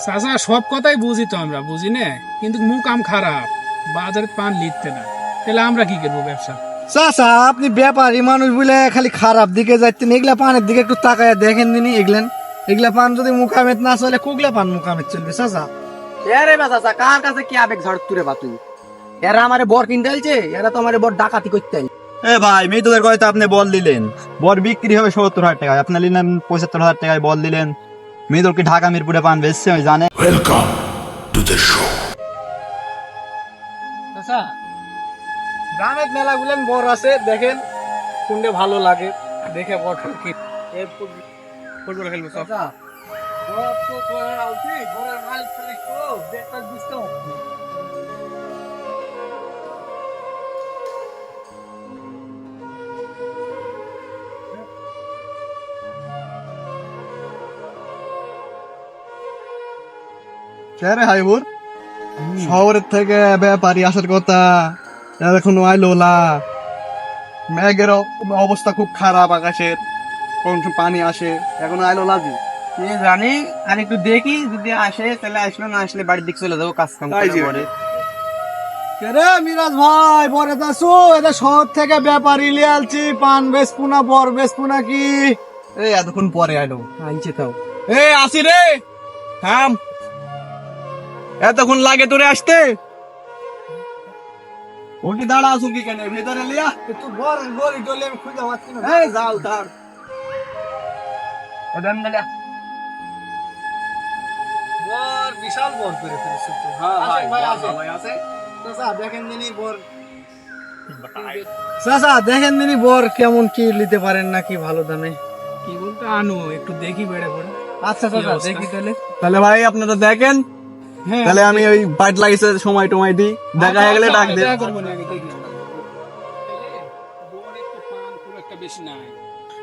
চাচা সব কথাই বুঝি তো আমরা বুঝি না, কিন্তু মুখ আম খারাপ, বাজারে পান লিখতে না, তাহলে আমরা কি করবো ব্যবসা? চাচা আপনি ব্যাপারী মানুষ বলে খালি খারাপ দিকে যাচ্ছেন, এগুলা পানের দিকে একটু তাকায় দেখেন দিনই। এগুলা পান যদি মুখামেত না চলে, কুগলা পান মুখামেত চলবে চাচা। এরে চাচা কার কাছে কি আবেগ ঝড় তুলে বা তুই? এরা আমারে বর কিনতে আইছে, এরা তো আমারে বর ডাকাতি করতে আইছে। এ ভাই মৃতদের কথা আপনি বল দিলেন, বর বিক্রি হবে ৭০,০০০ টাকায়, আপনি নিলেন ৭৫,০০০ টাকায় বল দিলেন। মৃতর কি ঢাকা মিরপুরে পান বেচছে ওই জানে? চাচা গ্রামের মেলা গুলেন বর আছে, দেখেন কোনটা ভালো লাগে দেখে বর কি ফুটবল খেলবো চাচা। বর তো তোর আলতি বরের মালিক খালি তো দেখতে বুঝতে হবে। রে হাইবুর শহরের থেকে ব্যাপারী আসার কথা, এখনো আইলো না। মেঘের অবস্থা খুব খারাপ, আকাশের কোন পানি আসে, এখনো আইলো না। জানি আর একটু দেখি, যদি আসে তাহলে আসলো, না আসলে বাড়ির দিকে চলে যাবো কাজ কাম করে। রে মিরাজ ভাই বরে দাসু, এটা শহর থেকে ব্যাপারী লিয়ে আলছি, পান বেসপুনা বর বেসপুনা কি এই এতক্ষণ পরে আইলো। আইছে তাও। এ আসি রে, থাম, এতক্ষণ লাগে তোরে আসতে? ও কি দাঁড়া আসুন কি কেন ভেতরে লিয়া? তুই বর গলি টলি আমি খুঁজে পাচ্ছি না। এই যাও তার বর বিশাল বর করে ফেলেছে তো। হ্যাঁ আসেন ভাই, আসেন। ভাই আছে। চাচা দেখেন দিনই বর, চাচা দেখেন দিনই বর কেমন কি নিতে পারেন নাকি ভালো দামে। কি বলতে আনো একটু দেখি বেড়ে পড়ে। আচ্ছা চাচা অবস্থা? দেখি তাহলে। তাহলে ভাই আপনারা দেখেন, হ্যাঁ তাহলে আমি ওই বাইট লাগিয়েছে সময় টময় দিই, দেখা হয়ে গেলে ডাক দে। দেখা করবো না, আগে দেখি। বরের তো পান খুব একটা বেশি নাই।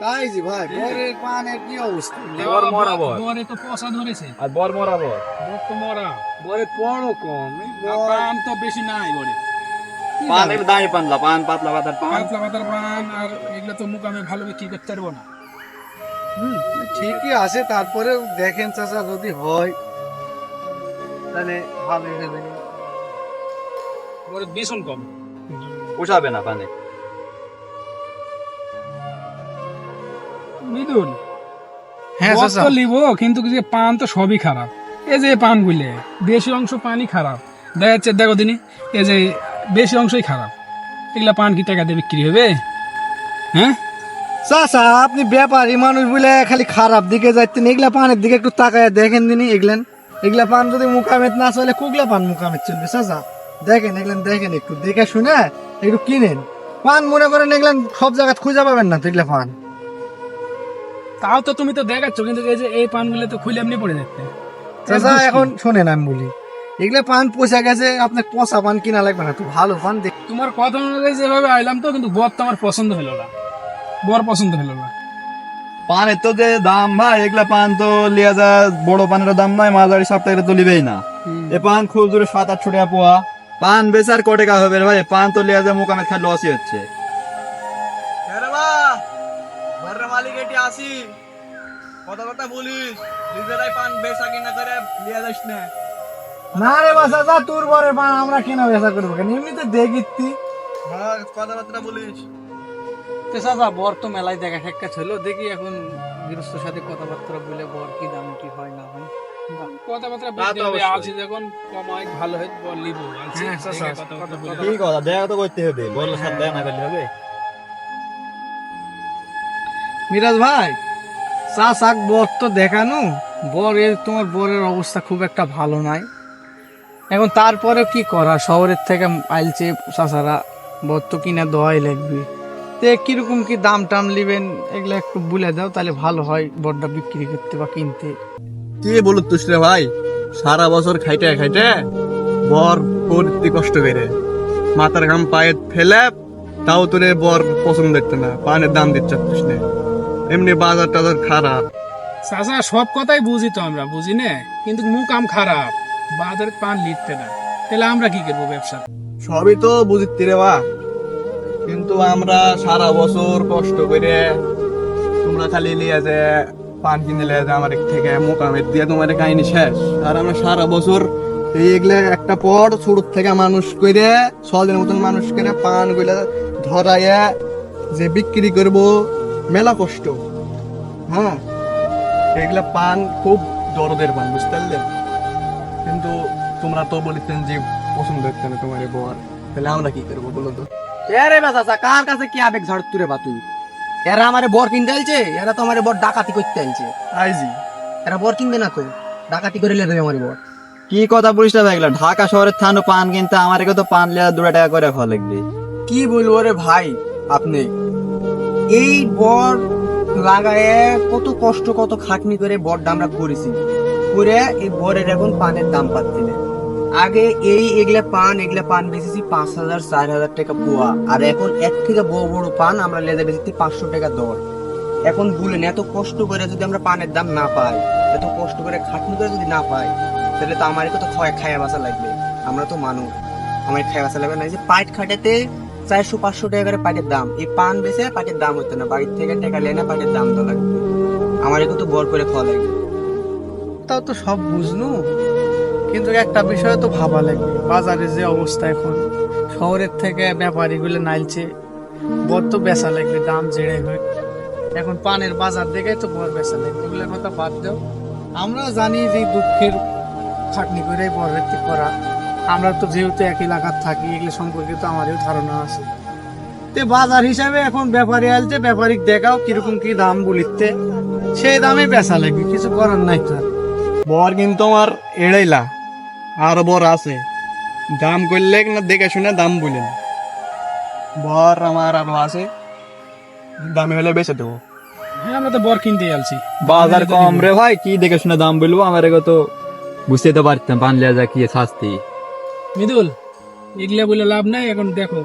তাই জি ভাই বরের পানের কি অবস্থা? বর মরা বর। বরে তো পচা ধরেছে, আর বর মরা বর। বর তো মরা, বরের পড়ও কম। আর পান তো বেশি নাই বরে। পান এর দাঁড়িয়ে পানলা, পান পাতলা পাতার পান। পাতলা পাতার পান, আর এগুলো তো মুখ আমি ভালো বিক্রি করতে পারবো না। ঠিকই আছে, তারপরে দেখেন চাচা যদি হয় তাহলে ভালো হবে। বরে বেসন কম। পোষাবে না পানে। মৃদুল, হ্যাঁ বর চাচা তো লিবো, কিন্তু যে পান তো সবই খারাপ। এই যে পান গুলে বেশি অংশ পানই খারাপ দেখা যাচ্ছে, দেখো দিনই এই যে বেশি অংশই খারাপ। এগুলা পান কি টাকা দিয়ে বিক্রি হবে? হ্যাঁ চাচা আপনি ব্যাপারী মানুষ বলে খালি খারাপ দিকে যাচ্ছেন, এগুলা পানের দিকে একটু তাকায় দেখেন দিনই। এগুলা পান যদি মুখামেত না চলে, কুগলা পান মুখামেত চলবে চাচা। দেখেন দেখেন একটু দেখে শুনে একটু কিনেন পান। মনে করেন এগুলেন সব জায়গায় খুঁজে পাবেন না তো এগুলা পান। তাও তো তুমি তো দেখাচ্ছ, কিন্তু এই যে এই পানগুলো তো খুলে এমনি পড়ে যাচ্ছে। চাচা এখন শোনেন আমি বলি, এগুলা পান পয়সা গেছে, আপনার পচা পান কিনা লাগবে না, তো ভালো পান দেখ। তোমার কথা অনুযায়ী যেভাবে আইলাম তো, কিন্তু বর তো আমার পছন্দ হলো না, বর পছন্দ হলো না। পানের তো যে দাম ভাই, এগুলা পান তো লিয়া যায়, বড় পানের দাম নয়, মাঝারি সপ্তাহে তো লিবেই না। এ পান খুব জোরে ৭-৮০০ টাকা পোয়া। পান বেচার ক টাকা হবে রে ভাই? পান তো লিয়া যায় মোকামে খালি লসই হচ্ছে। মালিক এটি আসি, কথা কথা বলিস, নিজেরাই পান বেচা কিনা করে লিয়া যাস না। না রে বাসা যা, তোর বরের পান আমরা কেনা বেচা করবো কেন, এমনিতে দেখিতি। হ্যাঁ কথাবার্তা বলিস। চাচা বর তো মেলায় দেখা সাক্ষাৎ হলো, দেখি এখন গৃহস্থর সাথে কথাবার্তা বলে বর কি দাম কি হয় না হয়। কথাবার্তা তা তো বলতে হবে, অবশ্যই। আলছি যখন কমাই ভালো হয় বল লিব। আলছি হ্যাঁ, চাচা, দেখে কথাবার্তা বলে। কি কথা, দেখা তো করতে হবে, বড় সাথে দেখা না করলে হবে? মিরাজ ভাই চা শাক বর তো দেখানো, তোমার বরের অবস্থা খুব একটা ভালো নাই। এখন তারপরে কি করা, শহরের থেকে আইলছে চাচারা, বর তো কিনা দেওয়াই লাগবে। তো কিরকম কি দাম টাম নিবেন এগুলা একটু বলে দাও, তাহলে ভালো হয় বরটা বিক্রি করতে বা কিনতে। কি বলুস রে ভাই, সারা বছর খাইতে খাইতে বর করতে কষ্ট করে মাথার ঘাম পায়ে ফেলে, তাও তোরে বর পছন্দ দেখতে না, পানের দাম দিতে চাচ্ছিস না। এমনি বাজার টাজার খারাপ। চাচা সব কথাই বুঝি তো আমরা বুঝি না, কিন্তু মুখ আম খারাপ, বাজারে পান লিখতে না, তাহলে আমরা কি করবো ব্যবসা? সবই তো বুঝিতে রে বা, কিন্তু আমরা সারা বছর কষ্ট করে তোমরা খালি লিয়ে যে পান কিনে লেয় আমার থেকে মোকামের দিয়ে তোমার কাহিনী শেষ। আর আমরা সারা বছর এইগুলা একটা পর ছোট থেকে মানুষ করে সহজের মতন মানুষ করে পান গুলা ধরাইয়া যে বিক্রি করব মেলা কষ্ট। হ্যাঁ, এগুলা পান খুব দরদের পান, বুঝতে পারলে? কিন্তু তোমরা তো বলিতেন যে পছন্দ হচ্ছে না তোমার বর, তাহলে আমরা কি করবো বলো তো? এরে বা চাচা কার কাছে কি আবেগ ঝাড় তুলে বা তুই? এরা আমারে বর কিনতে আইছে, এরা তো আমারে বর ডাকাতি করতে আইছে। আইজি এরা বর কিনবে না তো, ডাকাতি করে লে দেবে আমার বর। কি কথা বলিস না ভাই, ঢাকা শহরের থানো পান কিনতে আমার তো পান লিয়া 2 টাকা করে খাওয়া লাগবে। কি বলবো রে ভাই, আপনি এই বর লাগায় কত কষ্ট কত খাটনি করে বরটা আমরা করেছি, করে এই বরের এখন পানের দাম পাচ্ছি না। আগে এগুলা পান বেচেছি 5,000 4,000 টাকা পোয়া, আর এখন এর থেকে বড় বড় পান আমরা লেদা বেচেছি 500 টাকা দর। এখন বলেন এত কষ্ট করে যদি আমরা পানের দাম না পাই, এত কষ্ট করে খাটনি করে যদি না পাই, তাহলে তো আমারই তো খায়া বাসা লাগবে। আমরা তো মানুষ, আমার খায়া বাসা লাগবে না। এই যে পাইট খাটাতে 400-500 টাকা করে পাইটের দাম, এই পান বেচে পাইটের দাম হতো না, বাড়ির থেকে টাকা লেনা পাইটের দাম তো লাগবে। আমারই তো বর করে খাওয়া লাগবে। তাও তো সব বুঝনু, কিন্তু একটা বিষয় তো ভাবা লাগবে। বাজারে যে অবস্থা এখন, শহরের থেকে ব্যাপারী গুলো নাইলছে, বর তো বেচা লাগবে, দাম জেড়ে হয়। এখন পানের বাজার দেখে তো বর বেচা লাগবে, ওগুলোর কথা বাদ দাও। আমরা জানি যে দুঃখের খাটনি করে বর ব্যক্তি করা, আমরা তো যেহেতু এক এলাকার থাকি, এগুলো সম্পর্কে তো আমারও ধারণা আছে। তে বাজার হিসাবে এখন ব্যাপারী আলছে, ব্যাপারী দেখাও কিরকম কি দাম বলিতে, সেই দামে বেচা লাগবে, কিছু করার নাই তো আর। বর কিন্তু আমার এড়াইলা, আর বর আছে, দাম করলে না দেখে শুনে দাম বলেন। বর আমার আরো আছে, দামে হলে বেচে দেবো। হ্যাঁ, আমরা তো বর কিনতে আলছি। বাজার কম রে ভাই, কি দেখে শুনে দাম বলবো, আমার তো বুঝতে তো পারতাম পান লিয়া যা কি শাস্তি। মৃদুল, এগুলা বলে লাভ নাই, এখন দেখো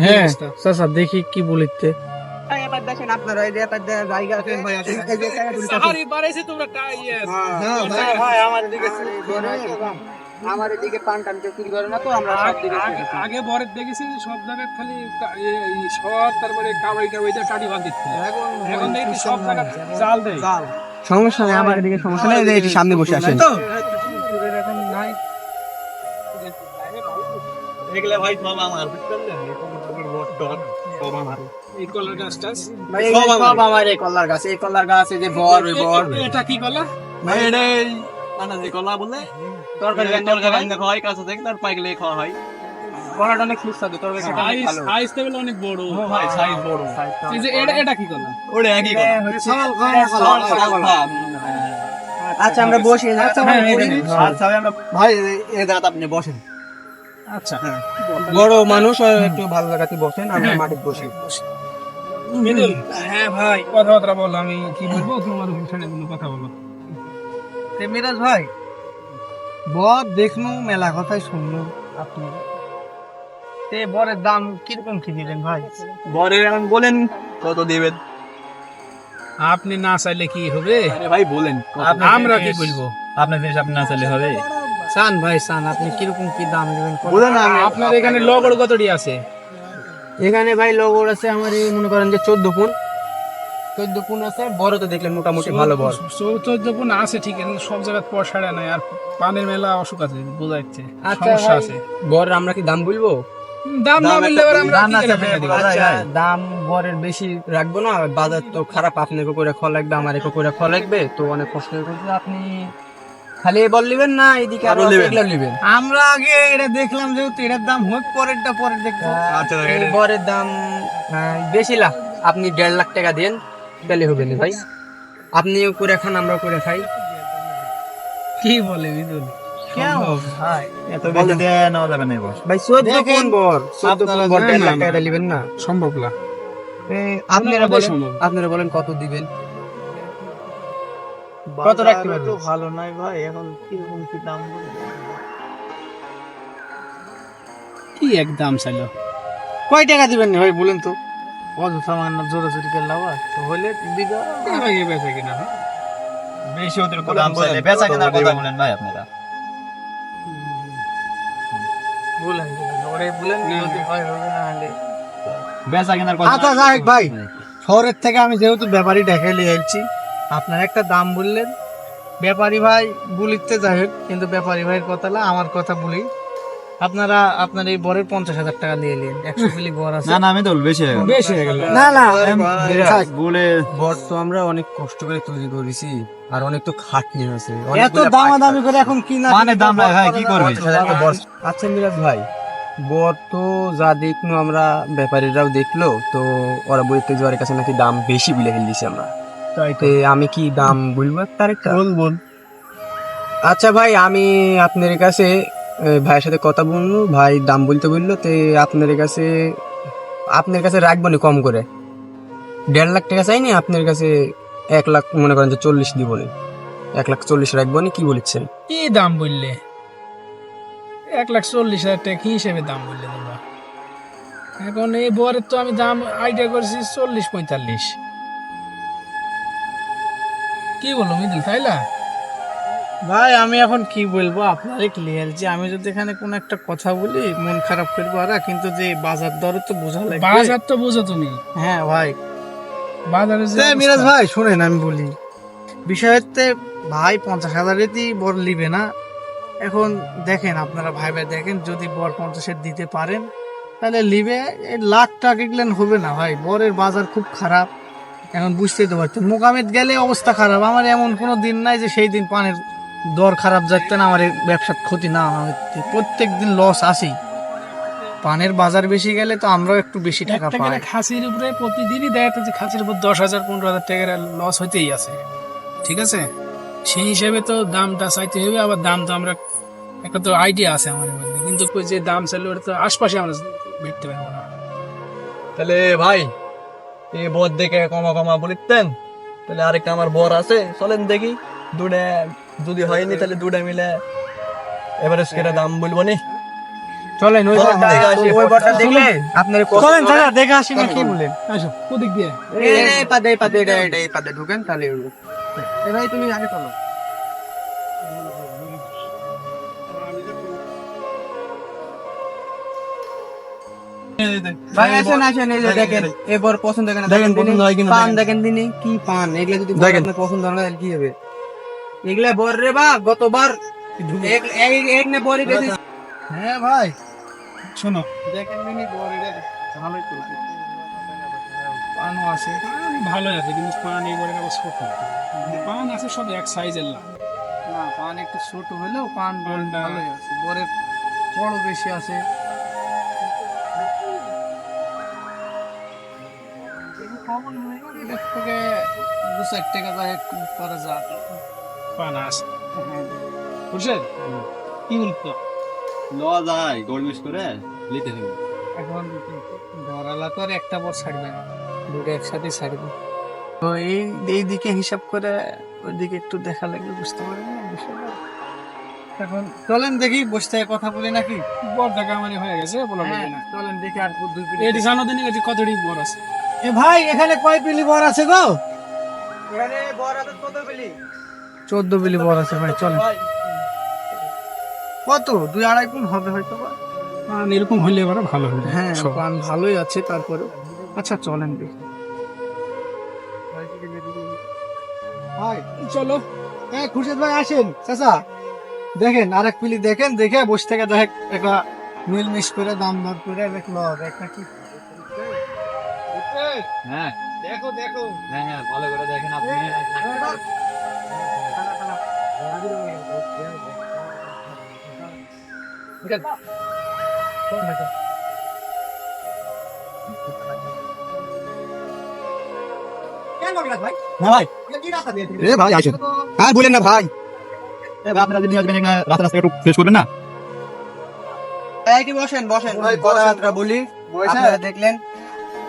হ্যাঁ অবস্থা। চাচা দেখি কি বলিতে। এবার দেখেন আপনারা এই যে একটা জায়গা আছে, এই যে টাকা তুলতে সাহারি বাড়াইছে তোমরা আমার এদিকে পান টান কেউ চুরি করে না তো, আমরা সব দিকে আগে বরের দেখেছি সব জায়গায় খালি শহর, তারপরে কাবাই কাবাইটা কাটি বাঁধ দিচ্ছিল। এখন দেখি সব জায়গায় জাল দেয়। সমস্যা নেই, আমার এদিকে সমস্যা নেই, এই যে সামনে বসে আসেন। এগুলা ভাই সব আমার, বুঝতে পারলেন? বর টর সব আমার। এই কলার গাছটা ভাই এই যে সব আমার এই কলার গাছ, এই কলার গাছ, এই যে বর, ওই বর। এটা কি কলা? ভাই এটাই আনাজে কলা বলে, তরকারি তরকারি রান্না খাওয়া হয়, কাঁচা থেকে তার পাইকলে খাওয়া হয়। কলাটা অনেক সুস্বাদু, তরকারি সাইজ সাইজ টেবিল অনেক বড়। ভাই সাইজ বড়। এই যে এটা কি কলা? ওটা একই কথা। আচ্ছা আমরা বসি, আচ্ছা আমরা বসি। আচ্ছা ভাই, আমরা ভাই এই দাঁত আপনি বসেন। আচ্ছা, বড় মানুষ একটু ভালো জায়গাতে বসেন, আমরা মাটিতে বসি। মৃদুল, হ্যাঁ ভাই, কথাবার্তা বলো, আমি কি বলবো তোমার উঠানে কোনো কথা বলো। তে মিরাজ ভাই, বর দেখনু মেলা কথাই শুনলো আপনি, তে বরের দাম কিরকম কি দিলেন ভাই? বরে এখন বলেন কত দিবেন? আপনি না চাইলে কি হবে? আরে ভাই বলেন, আমরা কি বলবো? আপনার জিনিস আপনি না চাইলে হবে? চান ভাই চান, আপনি কিরকম কি দাম দিবেন? বলেন না। আপনার এখানে লগড় কতটি আছে? এখানে ভাই লগর আছে আমার, এই মনে করেন যে 14 পুন, 14 পুন আছে। বড় তো দেখলেন মোটামুটি ভালো বড়। 14 পুন আছে ঠিক আছে, সব জায়গায় পয়সাটা নাই, আর পানের মেলা অসুখ আছে, বোঝা যাচ্ছে আচ্ছা সমস্যা ভাই, আছে। বর আমরা কি দাম বলবো? দাম না বললে এবার আমরা কি করে ফেলে দিব? আচ্ছা দাম বরের বেশি রাখবো না, বাজার তো খারাপ, আপনাকে করে খাওয়া লাগবে, আমার করে খাওয়া লাগবে, তো অনেক কষ্ট করছে। আপনি খালি বল নিবেন না এদিকে আরো এগুলো নিবেন? আমরা আগে এটা দেখলাম, যেহেতু এটার দাম হোক, পরেরটা পরে দেখবো। আচ্ছা এই বরের দাম বেশি লাখ, আপনি 1.5 লাখ টাকা দেন, তাহলে হবে না ভাই। আপনিও করে খান, আমরাও করে খাই। কি বলে বিদুল? কেন ভাই? এত বেশি দিয়ে নেওয়া যাবে না বস। ভাই 14 কোন বর, 14 কোন বর 1.5 লাখ টাকা দিবেন না? সম্ভব না। আপনারা বলেন, সম্ভব। আপনারা বলেন কত দিবেন? কত রাখতে পারবেন? তো ভালো নয় ভাই, এখন কিরকম কি দাম বলবো? কি এক দাম চাইলো? কয় টাকা দিবেন ভাই বলেন তো? অযথা সামান্য জোরাজোরি করে লাভ তো হলে দিবা। এই বেচা কিনা হয়। বেশি অতিরিক্ত দাম চাইলে বেচা কেনার কথা বলেন ভাই আপনারা। বলেন ওরে বলেন, যদি হয় হবে, না হলে বেচা কেনার কথা। আচ্ছা যাই ভাই, শহরের থেকে আমি যেহেতু ব্যাপারী ডেকে নিয়ে এসেছি, আপনার একটা দাম বললেন, ব্যাপারী ভাই বলিতে যাই হোক, কিন্তু ব্যাপারী ভাইয়ের কথা না, আমার কথা বলি। আপনারা আপনার এই বরের 50,000 টাকা নিয়ে নিন, 100 মিলি বর আছে। না না, আমি তো বেশি হয়ে গেল। বেশি হয়ে গেল। না না ভাই, বলে বর তো আমরা অনেক কষ্ট করে তৈরি করেছি, আর অনেক তো খাটনি আছে, এত দামাদামি করে এখন কিনা পানের দাম নাই ভাই, কি করবি? আচ্ছা মিরাজ ভাই, বর তো যা দেখলো আমরা, ব্যাপারীরাও দেখলো তো, ওরা বলতে যাওয়ার কাছে নাকি দাম বেশি বলে ফেলছি আমরা। তাইতে আমি কি দাম বলবো তার একটা? বল। আচ্ছা ভাই, আমি আপনার কাছে ভাইয়ের সাথে কথা বলবো, ভাই দাম বলতে বললো, তে আপনার কাছে রাখবো নি কম করে। 1.5 লাখ টাকা চাইনি আপনার কাছে, 1 লাখ মনে করেন যে 40 দিব নি, 1,40,000 রাখবো নি, কি বলছেন? কি দাম বললে? 1,40,000 টাকা কি হিসেবে দাম বললে তোমরা? এখন এই বরের তো আমি দাম আইডিয়া করেছি 40-45। কি বলো মিদিল, তাইলা? ভাই আমি এখন কি বলবো, আপনারই ক্লিয়ার যে আমি যদি এখানে কোনো একটা কথা বলি মন খারাপ করবো আর, কিন্তু যে বাজার দরে তো বোঝা লাগবে। বাজার তো বুঝো তুমি, হ্যাঁ ভাই। বাজারে যে মিরাজ অবস্থা। ভাই শোনেন, আমি বলি বিষয় হচ্ছে, ভাই 50,000-ই বর লিবে না। এখন দেখেন, আপনারা ভাই দেখেন, যদি বর 50-এর দিতে পারেন তাহলে লিবে। এই লাখ টাকা গেলেন হবে না ভাই, বরের বাজার খুব খারাপ। এখন বুঝতেই তো পারছেন, মোকামেত গেলে অবস্থা খারাপ। আমার এমন কোনো দিন নাই যে সেই দিন পানের দর খারাপ যাচ্ছে না, আমার এই ব্যবসার ক্ষতি না হবে। প্রত্যেক দিন লস আসি। পানের বাজার বেশি গেলে তো আমরাও একটু বেশি টাকা একটা পাই। করে খাসির উপরে প্রতিদিনই দেখা যাচ্ছে যে খাসির উপর 10,000-15,000 টাকার লস হইতেই আছে, ঠিক আছে? সেই হিসেবে তো দামটা চাইতে হবে। আবার দাম তো আমরা একটা তো আইডিয়া আছে আমাদের মধ্যে, কিন্তু ওই যে দাম চাইলে ওটা তো আশপাশে আমরা ভেটতে পারবো না। তাহলে ভাই, এই বর দেখে কমা কমা বলিতেন, তাহলে আরেকটা আমার বর আছে, চলেন দেখি দুটা, যদি হয়নি তাহলে দুটা মিলে এভারেজ করে দাম বলবো নি। চলেন ওই চলেন, দেখে আসি। ওই বরটা দেখলে আপনার চলেন দাদা, দেখে আসি না, কি বলেন? আসো ওদিক দিয়ে। পাদে ঢুকেন তাহলে। এ ভাই তুমি আগে চলো। ভাই আসেন আসেন, এই যে দেখেন, এবার পছন্দ করেন, দেখেন পছন্দ হয় কিনা, পান দেখেন। দেখেন দিনই কি পান, এগুলা যদি দেখেন। আপনার পছন্দ হয় না তাহলে কি হবে? এগুলা বর রে বা, গতবার এক নে বড়ি বেশি। হ্যাঁ ভাই, শোনো, দেখেন মিনি বর এটা ভালোই তো পানও আছে। পান ভালোই আছে, কিন্তু পান এবারে আবার ছোট। পান আছে সব এক সাইজের না। না, পান একটু ছোট হলেও পান পানটা- ভালোই আছে, বরের বড় বেশি আছে। এর থেকে 2-4 টাকা যায় করা যায়। পান আছে, বুঝছেন? কি বলতো? লওয়া যায় গরমিশ করে লিতে হবে। এখন ধরালা তো আর একটা বর ছাড়বে না, দুটো একসাথে ছাড়বে। তো এই দিকে হিসাব করে ওইদিকে একটু দেখা লাগবে, বুঝতে পারবেন না বিষয়টা। এখন চলেন দেখি, বসে থেকে কথা বলি নাকি? বড় টাকা মানে হয়ে গেছে, বলা হ্যাঁ, যাবে না। চলেন দেখি আর দুই এটি জানো দিনই এটি কতটি বড় আছে? এ ভাই, এখানে কয় পিলি বর আছে গো? এখানে বর আছে কত পেলি? 14 পিলি বর আছে ভাই, চলেন। কত 2-2.5 গুণ হবে হয়তো বা। পান এরকম হইলে এবারে ভালো হবে। হ্যাঁ, সব। পান ভালোই আছে তারপরে। আচ্ছা চলেন দেখি। ভাই চলো। হ্যাঁ, খুরশেদ ভাই আসেন। চাচা দেখেন, আরেক পিলি দেখেন, দেখে বসে থেকে দেখ একটা মিলমিশ করে দাম দর করে দেখলো একটা কি। হ্যাঁ দেখো দেখো। হ্যাঁ হ্যাঁ, ভালো করে দেখেন আপনি। না ভাই, এ ভাই আসেন। হ্যাঁ বলেন না ভাই, এ ভাই আপনারা যদি আসবেন এখানে রাস্তা রাস্তা একটু ফ্রেশ করবেন না। এই কি বসেন বসেন, ওই কথাবার্তা বলি। আপনারা দেখলেন,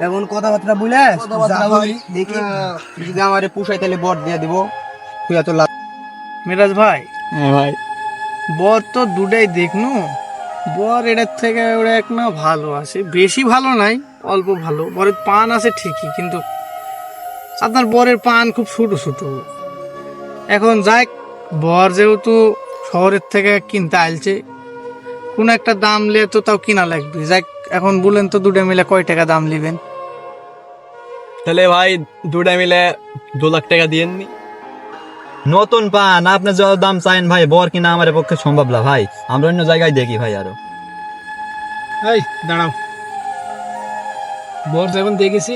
এখন কথাবার্তা বলে যা হয় দেখি, যদি আমারে পুষাই তাহলে বর দিয়ে দিব। তুই এত লাভ। মিরাজ ভাই, হ্যাঁ ভাই, বর তো দুটাই দেখনু। বর এটার থেকে ওরা এক না ভালো আছে, বেশি ভালো নাই, অল্প ভালো। বরের পান আছে ঠিকই, কিন্তু আপনার বরের পান খুব ছোট ছোট। এখন যাই, বর যেহেতু শহরের থেকে কিনতে আইলছে, কোন একটা দাম নিয়ে তো তাও কিনা লাগবে। যাই, এখন বলেন তো দুটো মিলে কয় টাকা দাম নিবেন? তাহলে ভাই দুটা মিলে 2 লাখ টাকা দিয়েননি। নতুন পান আপনি যত দাম চাইন ভাই, বর কিনা আমার পক্ষে সম্ভব না ভাই, আমরা অন্য জায়গায় দেখি ভাই আরো। এই দাঁড়াও, বর যখন দেখেছি,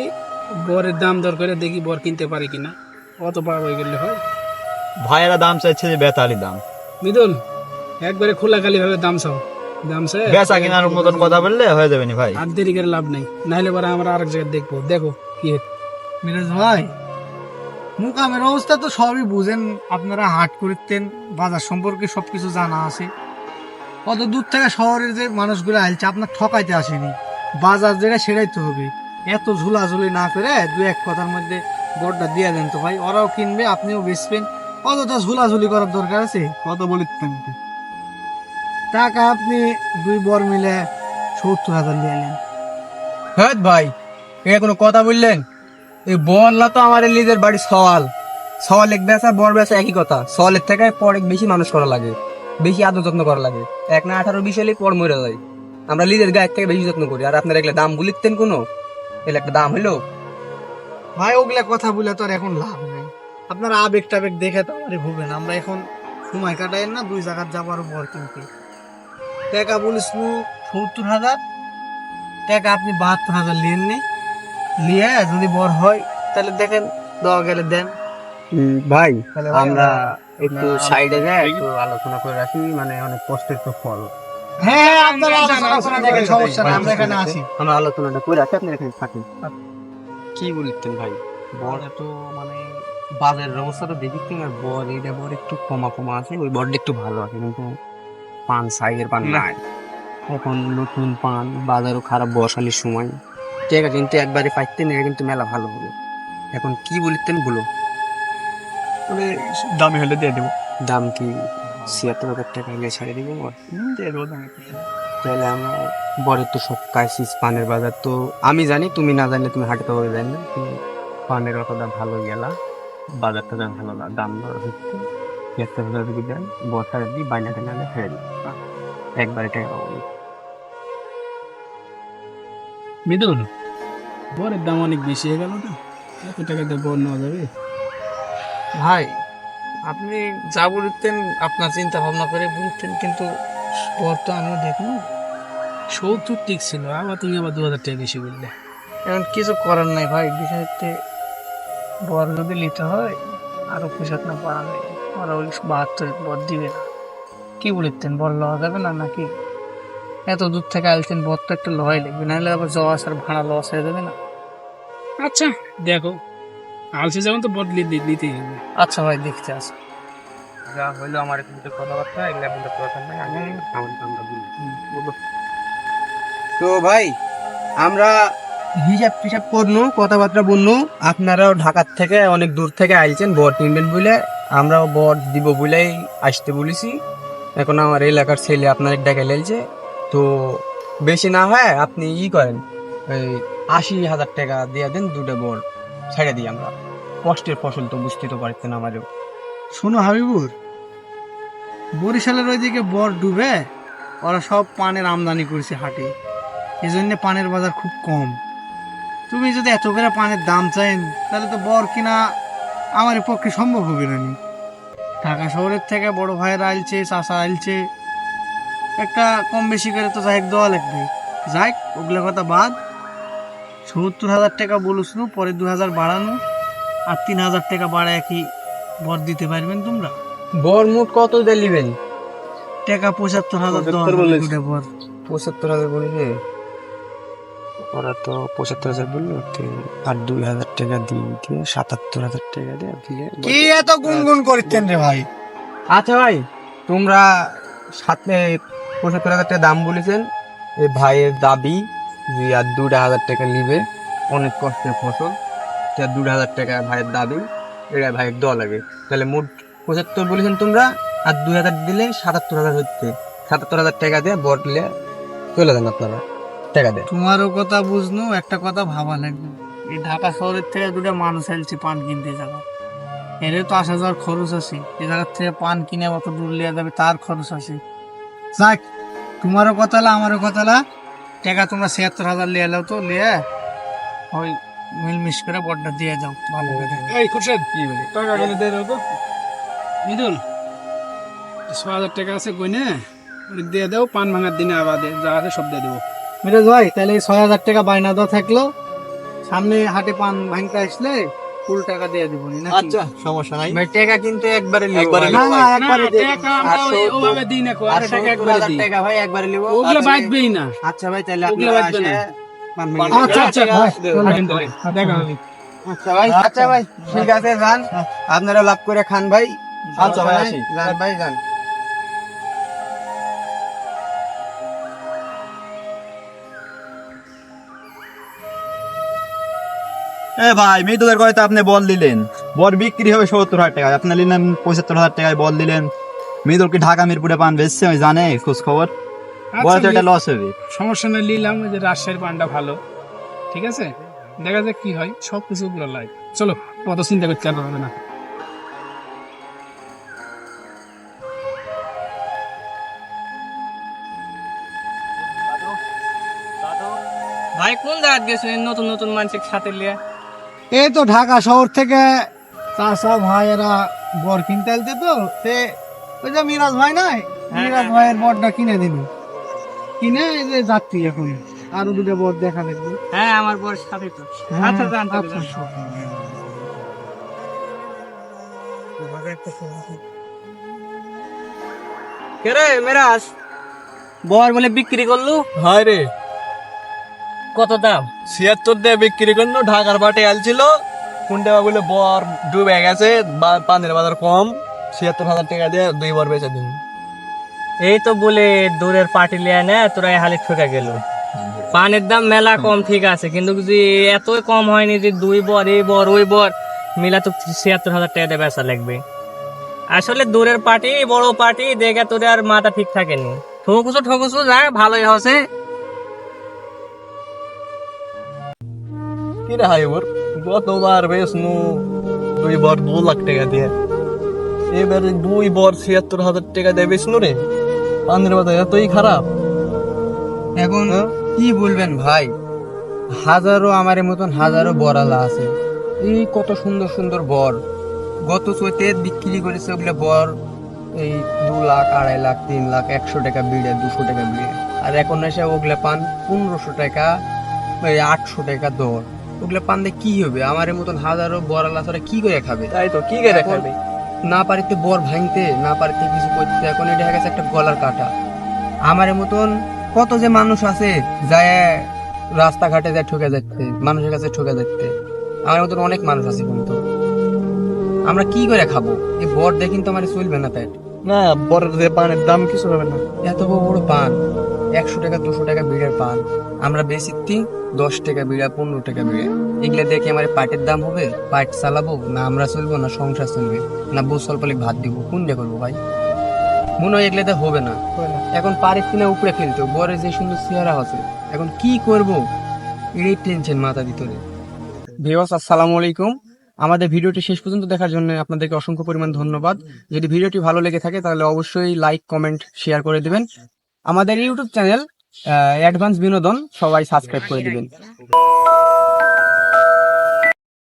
বরের দাম দর করে দেখি বর কিনতে পারি কিনা, অত পার হয়ে গেলে হয়। ভাইয়েরা দাম চাইছে যে বেতালি দাম, মিদুল, একবারে খোলাখালি ভাবে দাম চাও, দাম চাই বেচা কিনার মতন কথা বললে হয়ে যাবে নি ভাই। আর দেরি করে লাভ নাই, নাহলে পরে আমরা আরেক জায়গায় দেখবো। দেখো কি মিরাজ ভাই, মুকামের অবস্থা তো সবই বুঝেন, আপনারা হাট করতেন, বাজার সম্পর্কে সবকিছু জানা আছে। কত দূর থেকে শহরের যে মানুষগুলো আইছে আপনার ঠকাইতে আসেনি, বাজার যেটা সেটাই তো হবে। এত ঝুলাঝুলি না করে দু এক কথার মধ্যে বড়টা দিয়ে দেন তো ভাই, ওরাও কিনবে আপনিও বেচবেন, অতটা ঝুলাঝুলি করার দরকার আছে। কত বলিতেন? টাকা আপনি দুই বর মিলে 70,000 নিয়ে নেন। হ্যাঁ ভাই, এ কোনো কথা বললেন? এই বললা তো আমার নিজের বাড়ি সওয়াল, সওয়াল এক বেচা বড় বেচা একই কথা। সওয়ালের থেকে পরে বেশি মানুষ করা লাগে, বেশি আদর যত্ন করা লাগে। এক না 18-20 হলে পর মরে যায়। আমরা নিজের গায়ের থেকে বেশি যত্ন করি। আর আপনার এগুলো দাম বলিতেন কোনো, এগুলো একটা দাম হইলো? ভাই ওগুলা কথা বলে তো আর এখন লাভ নেই, আপনারা আবেগ টাবেগ দেখে তো আমারে ভুবেন। আমরা এখন সময় কাটাই না দুই জায়গার যাবার বর কিনতে। টাকা বলিস 70,000 টাকা, আপনি 72,000 নিয়ে নি, নিয়ে যদি বর হয় তাহলে দেখেন দেওয়া গেলে দেন। ভাই তাহলে ভাই আমরা একটু সাইডে যাই, একটু আলোচনা করে রাখি, মানে অনেক কষ্টের তো ফল। হ্যাঁ আপনারা আলোচনা করে দেখেন, সমস্যা নেই, আমরা এখানে আসি। আমরা আলোচনাটা করে রাখি, আপনি এখানে থাকেন। কি বলতেন ভাই, বর এত মানে বাজারের অবস্থা তো দেখি না, বর এইটা বর একটু কমা কমা আছে, ওই বরটা একটু ভালো আছে, কিন্তু পান সাইজের পান নাই। এখন নতুন পান, বাজারও খারাপ, বর্ষালির সময় টাকা কিন্তু একবারে পাইতেন, এটা কিন্তু মেলা ভালো হবে। এখন কি বলতেন বলো? দামি হলে দিয়ে দেবো। দাম কি 76,000 টাকা হলে ছেড়ে দিব? দিয়ে দেবো দামি। তাহলে আমরা বরের তো সব কাইছিস, পানের বাজার তো আমি জানি, তুমি না জানলে তুমি হাটে তো জানি না, তুমি পানের অতটা ভালো গেলা, বাজারটা দাম ভালো না, দাম দর হচ্ছে 76,000 যদি দেন, বর্ষার দিই বাইনা টেনে আনলে ফেরে দিই, একবারে টাকা পাবো না। মিদুল, বরের দাম অনেক বেশি হয়ে গেল না, এত টাকাতে বর নেওয়া যাবে? ভাই আপনি যা বলতেন আপনার চিন্তা ভাবনা করে বলতেন, কিন্তু বর তো আমিও দেখুন। 70 ঠিক ছিল, আবার তুমি আবার 2,000 টাকা বেশি বললে। এখন কিছু করার নাই ভাই, বিষয়তে বর যদি নিতে হয় আরো পয়সা না পাওয়া যায়, ওরা ওই 72 বর দিবে না। কি বলতেন, বর লওয়া যাবে না নাকি? এত দূর থেকে আসছেন, বর তো একটা লওয়াই লাগবে, নাহলে আবার যাওয়া আসার ভাড়া লস হয়ে যাবে না। আচ্ছা দেখো, আলসে যখন তো বর নিতেই হবে। আচ্ছা ভাই দেখতে আসো। যা হইলো আমার কিন্তু কথাবার্তা, এগুলো কিন্তু প্রয়োজন নাই, আমি আমার দামটা বলবো। তো ভাই আমরা হিসাব টিসাব করনু, কথাবার্তা বলনু। আপনারাও ঢাকার থেকে অনেক দূর থেকে আইছেন বর কিনবেন বলে, আমরাও বর দিব বলেই আসতে বলেছি। এখন আমার এলাকার ছেলে আপনার ডাকে লেলছে, তো বেশি না হয় আপনি করেন, ওই 80,000 টাকা দিয়ে দেন, দুটো বর ছেড়ে দিই আমরা। কষ্টের ফসল তো বুঝতে তো পারতেন আমারও। শোনো হাবিবুর, বরিশালের ওইদিকে বর ডুবে, ওরা সব পানের আমদানি করেছে হাটে, এই জন্য পানের বাজার খুব কম। তুমি যদি এত করে পানের দাম চাইন, তাহলে তো বর কিনা আমার পক্ষে সম্ভব হবে না। ঢাকা শহরের থেকে বড় ভাইয়েরা আইলছে, চাষা আইলছে, একটা কম বেশি করে তো যাই দেওয়া লাগবে। যাই ওগুলো কথা বাদ, 70,000 টাকা বলুস নু, পরে 2,000 বাড়ানো, আর 3,000 টাকা বাড়ায় কি বর দিতে পারবেন তোমরা? বর মোট কত দিয়ে নিবেন? টাকা 75,000 দেওয়া 75 লাগবে বলেছে। দুটো বর। 75,000 বলবে, ওরা তো 75,000 বললো, আর 2,000 টাকা দিয়ে 77,000 টাকা দিয়ে দিলে। কি এত গুনগুন করতেন রে ভাই? আচ্ছা ভাই, তোমরা সাথে 75,000 টাকা দাম বলেছেন, এই ভাইয়ের দাবি যে আর 2,000 টাকা নিবে, অনেক কষ্টের ফসল, 2,000 টাকা ভাইয়ের দাবি, এটা ভাইয়ের দেওয়া লাগে। তাহলে মোট 75 বলেছেন তোমরা, আর 2,000 দিলে 77,000 হচ্ছে। 77,000 টাকা দিয়ে বর দিলে চলে যান আপনারা, টাকা দেয়। তোমারও কথা বুঝনু, একটা কথা ভাবা লাগবে। এই ঢাকা শহরের থেকে দুটো মানুষ আইলছে পান কিনতে যাবে, এর তো আসা যাওয়ার খরচ আছে, এ জায়গার থেকে পান কিনে অত দূর লিয়ে যাবে, তার খরচ আছে। যাক, তোমারও কথা লা, আমারও কথা লা, টাকা তোমরা 76,000 লিয়ে এলাও, তো লিয়ে ওই মিলমিশ করে বড়টা দিয়ে যাও, ভালো করে। এই খুরশেদ, টাকা গেলে দে দাও তো। মিদুল 6,000 টাকা আছে কইনে দিয়ে দাও, পান ভাঙার দিনে আবার যা আছে সব দিয়ে দেবো। মিরাজ ভাই তাহলে এই 6,000 টাকা বায়না দেওয়া থাকলো, সামনে হাটে পান ভাঙতে আসলে ফুল টাকা দিয়ে দিব নাকি? আচ্ছা সমস্যা নাই। ভাই টাকা কিন্তু একবারে লিবো একবারে ভাই। লিবো। না না একবারে না, টাকা আমরা ওভাবে দিই না, আর টাকা একবারে 70,000 দিই। টাকা ভাই একবারে লিবো। ওগুলো বাঁচবেই না। আচ্ছা ভাই তাহলে ওগুলো আপনারা বাঁচবে আসে না। পান ভেঙে আচ্ছা আচ্ছা ভাই, থাকেন তাহলে, দেখা হবে। আচ্ছা ভাই ঠিক আছে যান, আপনারা লাভ করে খান ভাই। আচ্ছা ভাই, আসি। যান ভাই যান। এ ভাই মৃদুলের কথা তো আপনি বল দিলেন, বর বিক্রি হবে 70,000 টাকায়, আপনি নিলেন 75,000 টাকায় বল দিলেন। মৃদুল কি ঢাকা মিরপুরে পান বেচছে ওই জানে খোঁজ খবর? বড় তো এটা লস হবে। সমস্যা নেই, নিলাম ওই যে রাজশাহীর পানটা ভালো, ঠিক আছে, দেখা যাক কি হয়, সব কিছু গুলো লাগে। চলো, কত চিন্তা করতে আর হবে না। ভাই কোন জায়গায় গেছেন নতুন নতুন মানুষের সাথে লিয়ে? এই তো ঢাকা শহর থেকে চাষা ভাইয়েরা বর কিনতে আলতে, তো সে ওই যে মিরাজ ভাই নাই, মিরাজ ভাইয়ের বরটা কিনে দিল, কিনে এই যে যাচ্ছি এখন, আরো দুটো বর দেখা দেখবো। হ্যাঁ আমার বর সাথে তো। আচ্ছা যান তাহলে যান। কে রে মেরাজ, বর বলে বিক্রি করলু? হায় রে, কত দাম? 76 দিয়ে বিক্রি করলো, ঢাকার বাটে আলছিল, কোনটা বলে বর ডুবে গেছে, পানের বাজার কম, 76,000 টাকা দিয়ে 2 বর বেচে দিন। এই তো বলে দূরের পার্টি লিয়ে না তোরা হালে ঠকে গেল। পানের দাম মেলা কম ঠিক আছে, কিন্তু যদি এত কম হয়নি যে 2 বর এই বর ওই বর মিলা তো 76,000 টাকা দিয়ে বেচা লাগবে। আসলে দূরের পার্টি বড় পার্টি দেখে তোর আর মাথা ঠিক থাকেনি। ঠকুসো যা ভালোই হচ্ছে। কি রে হাই বর, গতবার বেচনু 2 বর 2 লাখ টাকা দিয়ে, এবারে 2 বর 76,000 টাকা দিয়ে বেচনু রে। পানের বাজার এতই খারাপ। এখন কি বলবেন ভাই, হাজারো আমার মতন হাজারো বরালা আছে, এই কত সুন্দর সুন্দর বর গত চৈতে বিক্রি করেছে ওগুলো বর এই 2 লাখ 2.5 লাখ 3 লাখ 100 টাকা বিড়ে 200 টাকা বিড়ে, আর এখন এসে ওগুলা পান 1500 টাকা 800 টাকা দর। ওগুলা পান দিয়ে কি হবে? আমার মতন হাজারো বরালা ছাড়া কি করে খাবে? তাই তো, কি করে এখন খাবে? না পারিতে বর ভাঙতে, না পারিতে কিছু করতে, এখন এটা হয়ে গেছে একটা গলার কাটা। আমার মতন কত যে মানুষ আছে যায় রাস্তাঘাটে যায় ঠকে যাচ্ছে, মানুষের কাছে ঠকে যাচ্ছে, আমার মতন অনেক মানুষ আছে, কিন্তু আমরা কি করে খাবো? এই বর দেখিন তো আমার চলবে না পেট। না, বরের যে পানের দাম কিছু হবে না। এত বড় বড় পান, 100 টাকা 200 টাকা বিড়ের পান, আমরা বেশি 10 টাকা বিড়া 15 টাকা বিড়ে, এগুলা দেখে আমার পাটের দাম হবে? পাট চালাবো না, আমরা চলবো না, সংসার চলবে না, বউ স্বল্প ভাত দিব, কোনটা করবো ভাই? মনে হয় এগুলাতে হবে না। এখন পারের কিনা উপরে ফেলতো, বরের যে সুন্দর চেহারা আছে, এখন কি করব এটাই টেনশন মাথা ভিতরে। ভিউয়ার্স আসসালামু আলাইকুম, আমাদের ভিডিওটি শেষ পর্যন্ত দেখার জন্য আপনাদেরকে অসংখ্য পরিমাণ ধন্যবাদ। যদি ভিডিওটি ভালো লেগে থাকে তাহলে অবশ্যই লাইক কমেন্ট শেয়ার করে দিবেন। আমাদের ইউটিউব চ্যানেল অ্যাডভান্স বিনোদন সবাই সাবস্ক্রাইব করে দিবেন।